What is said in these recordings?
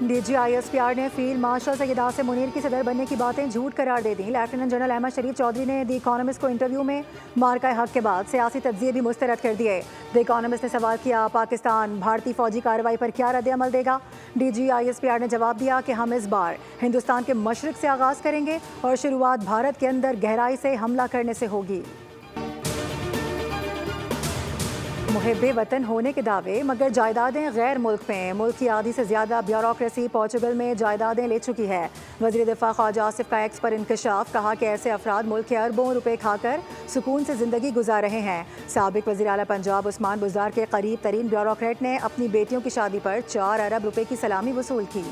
DGISPR ने field marshal Syed Asim Munir की सदर बनने की बातें झूठ करार दे दी। लेफ्टिनेंट जनरल अहमद शरीफ चौधरी ने द इकोनॉमिस्ट को इंटरव्यू में मार्का हक के बाद सियासी तज्जिए भी मुस्तरद कर दिए। द इकोनॉमिस्ट ने सवाल किया, पाकिस्तान भारतीय फौजी कार्रवाई पर क्या रद्द अमल देगा? DGISPR ने जवाब दिया कि हम इस बार हिंदुस्तान के मशरिक से आगाज़ करेंगे और शुरुआत भारत के अंदर गहराई से हमला करने से होगी। मुहिब्बे वतन होने के दावे मगर जायदादें गैर मुल्क में। मुल्क की आधी से ज़्यादा ब्यूरोक्रेसी पोर्चुगल में जायदादें ले चुकी है। वज़ीर दिफा ख्वाजा आसिफ का एक्स पर इंकशाफ, कहा कि ऐसे अफराद मुल्क के अरबों रुपए खाकर सुकून से ज़िंदगी गुजार रहे हैं। साबिक वज़ीर आला पंजाब उस्मान बुज़दार के करीब तरीन ब्यूरोक्रेट ने अपनी बेटियों की शादी पर 4 अरब रुपए की सलामी वसूल की।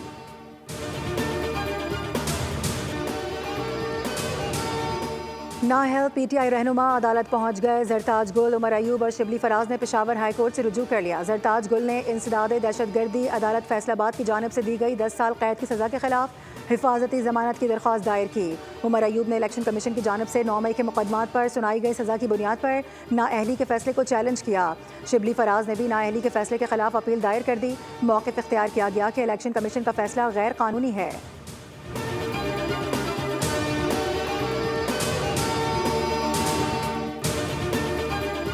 नाअहल PTI रहनुमा अदालत पहुंच गए। जरताज गुल, उमर अयूब और शिबली फराज ने पेशावर हाई कोर्ट से रुजू कर लिया। जरताज गुल ने इंसदाद दहशतगर्दी अदालत फैसलाबाद की जानिब से दी गई 10 साल कैद की सज़ा के खिलाफ हिफाजती जमानत की दरख्वास्त दायर की। उमर अयूब ने इलेक्शन कमीशन की जानिब से 9 मई के मुकदमात पर सुनाई गई सज़ा की बुनियाद पर नाअहली के फैसले को चैलेंज किया। शिबली फराज ने भी नाअहली के फैसले के खिलाफ अपील दायर कर दी। मौक़िफ़ इख्तियार किया गया कि इलेक्शन कमीशन का फैसला गैर कानूनी है।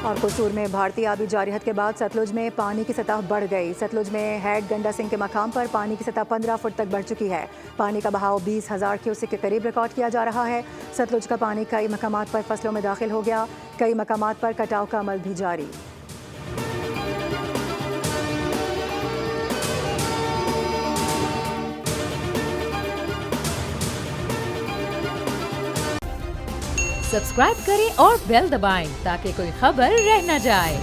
और कसूर में भारतीय आबी जारियत के बाद सतलुज में पानी की सतह बढ़ गई। सतलुज में हेड गंडा सिंह के मकाम पर पानी की सतह 15 फुट तक बढ़ चुकी है। पानी का बहाव 20,000 क्यूसेक के करीब रिकॉर्ड किया जा रहा है। सतलुज का पानी कई मकामात पर फसलों में दाखिल हो गया। कई मकामात पर कटाव का अमल भी जारी। सब्सक्राइब करें और बेल दबाएं ताकि कोई खबर रह न जाए।